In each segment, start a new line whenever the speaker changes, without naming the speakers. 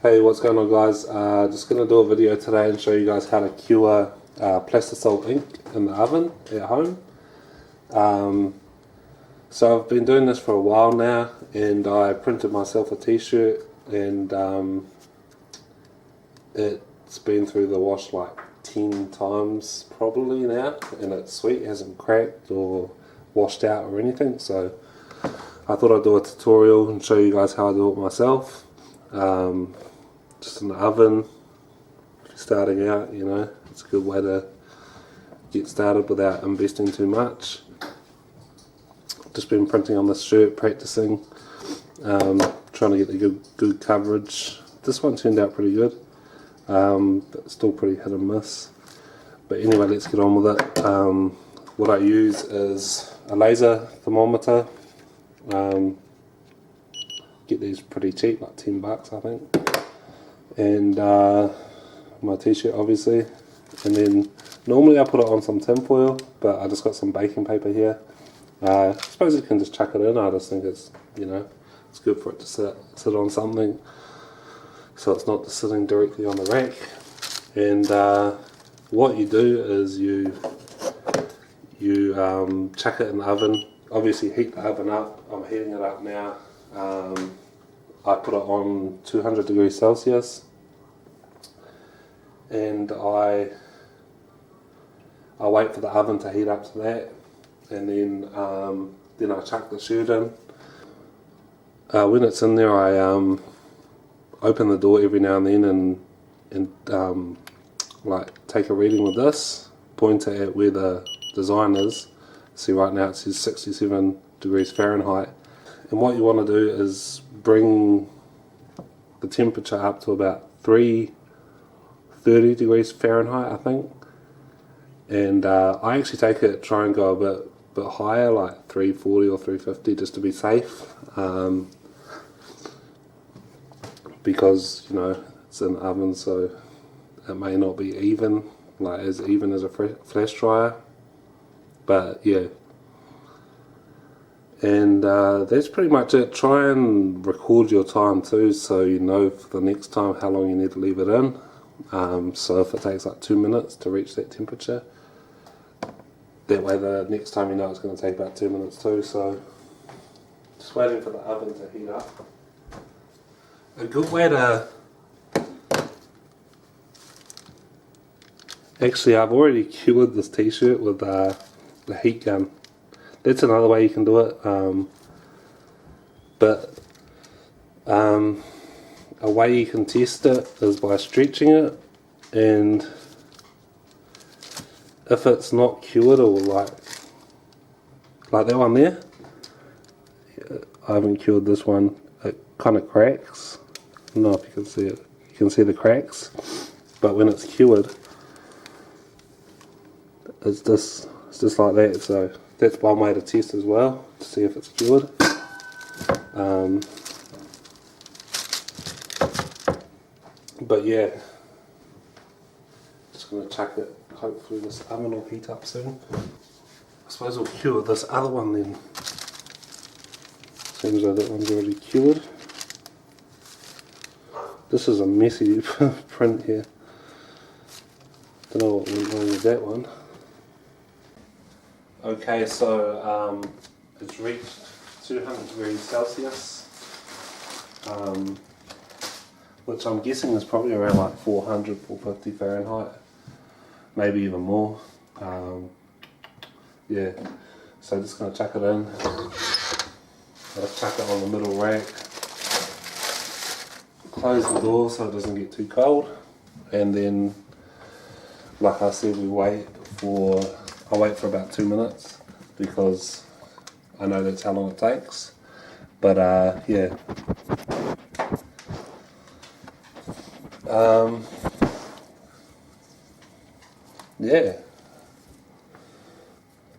Hey, what's going on, guys? Just going to do a video today and show you guys how to cure Plastisol ink in the oven at home. So I've been doing this for a while now, and I printed myself a t-shirt, and it's been through the wash like 10 times probably now, and it's sweet, it hasn't cracked or washed out or anything. So I thought I'd do a tutorial and show you guys how I do it myself. Just in the oven, if you're starting out, you know, it's a good way to get started without investing too much. Just been printing on this shirt, practicing, trying to get the good coverage. This one turned out pretty good, but still pretty hit and miss. But anyway, let's get on with it. What I use is a laser thermometer. Get these pretty cheap, like $10 I think. And my t-shirt obviously, and then normally I put it on some tin foil, but I just got some baking paper here. I suppose you can just chuck it in. I just think it's, you know, it's good for it to sit on something, so it's not just sitting directly on the rack. And what you do is you chuck it in the oven. Obviously heat the oven up. I'm heating it up now. I put it on 200 degrees Celsius, and I wait for the oven to heat up to that, and then I chuck the shirt in. When it's in there, I open the door every now and then and like take a reading with this, point it at where the design is. See, right now it says 67 degrees Fahrenheit. And what you want to do is bring the temperature up to about 330 degrees Fahrenheit, I think. And I actually try and go a bit higher, like 340 or 350, just to be safe. Because, you know, it's in the oven, so it may not be even as a flash dryer. But yeah. And that's pretty much it. Try and record your time too, so you know for the next time how long you need to leave it in. So if it takes like 2 minutes to reach that temperature, that way the next time you know it's going to take about 2 minutes too. So just waiting for the oven to heat up. A good way to... Actually, I've already cured this t-shirt with the heat gun. That's another way you can do it, but a way you can test it is by stretching it, and if it's not cured, or like that one there, I haven't cured this one, it kind of cracks. I don't know if you can see it. You can see the cracks, but when it's cured, it's just like that. So that's one way to test as well, to see if it's cured. But yeah, just going to chuck it. Hopefully this oven will heat up soon. I suppose we'll cure this other one then. Seems like that one's already cured. This is a messy print here. Don't know what went wrong with that one. Okay, so it's reached 200 degrees Celsius, which I'm guessing is probably around like 400, 450 Fahrenheit, maybe even more. Yeah, so just going to chuck it in. I'll chuck it on the middle rack, close the door so it doesn't get too cold, and then, like I said, I'll wait for about 2 minutes, because I know that's how long it takes. But yeah. Yeah.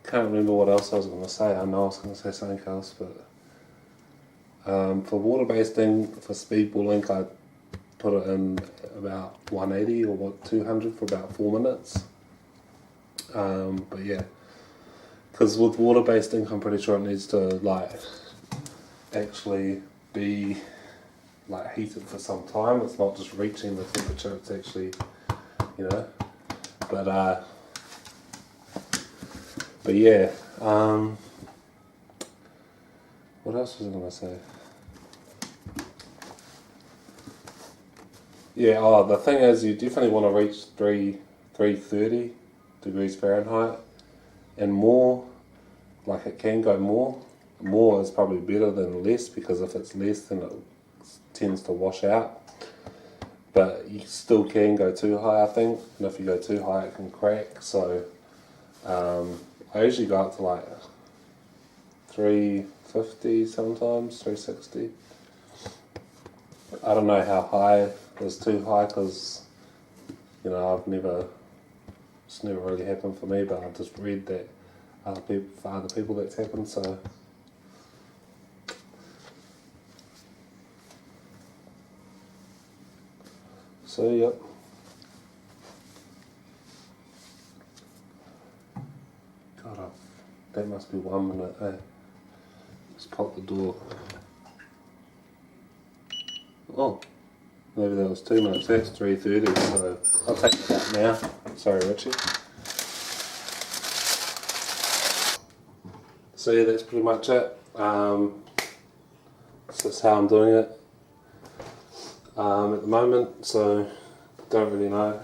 Can't remember what else I was going to say. I know I was going to say something else, but for water-based ink, for speedball ink, I put it in about 180 or 200 for about 4 minutes. But yeah, because with water-based ink, I'm pretty sure it needs to like actually be like heated for some time. It's not just reaching the temperature, it's actually, you know, but yeah, what else was I going to say? Yeah, oh, the thing is, you definitely want to reach 330 degrees Fahrenheit and more. Like, it can go more. More is probably better than less, because if it's less, then it tends to wash out. But you still can go too high, I think, and if you go too high, it can crack. So I usually go up to like 350 sometimes, 360. I don't know how high is too high, because, you know, it's never really happened for me, but I've just read that for other people that's happened, so. So, yep. God, that must be 1 minute, eh? Just pop the door. Oh, maybe that was 2 minutes. That's 3:30, so I'll take it out now. Sorry, Richie. So yeah, that's pretty much it. This is how I'm doing it at the moment, so don't really know.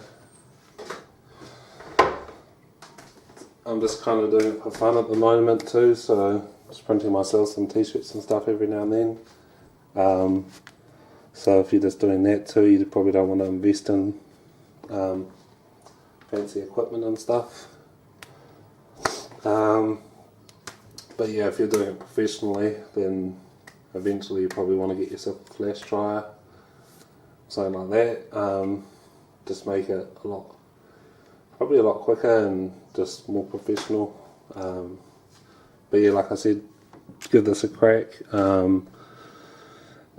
I'm just kind of doing it for fun at the moment too, so just printing myself some t-shirts and stuff every now and then. So if you're just doing that too, you probably don't want to invest in fancy equipment and stuff. But yeah, if you're doing it professionally, then eventually you probably want to get yourself a flash dryer, something like that. Just make it probably a lot quicker and just more professional. But yeah, like I said, give this a crack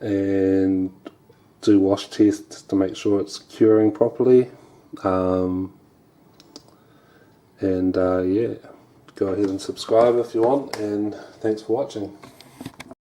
and do wash tests to make sure it's curing properly. Yeah, go ahead and subscribe if you want, and thanks for watching.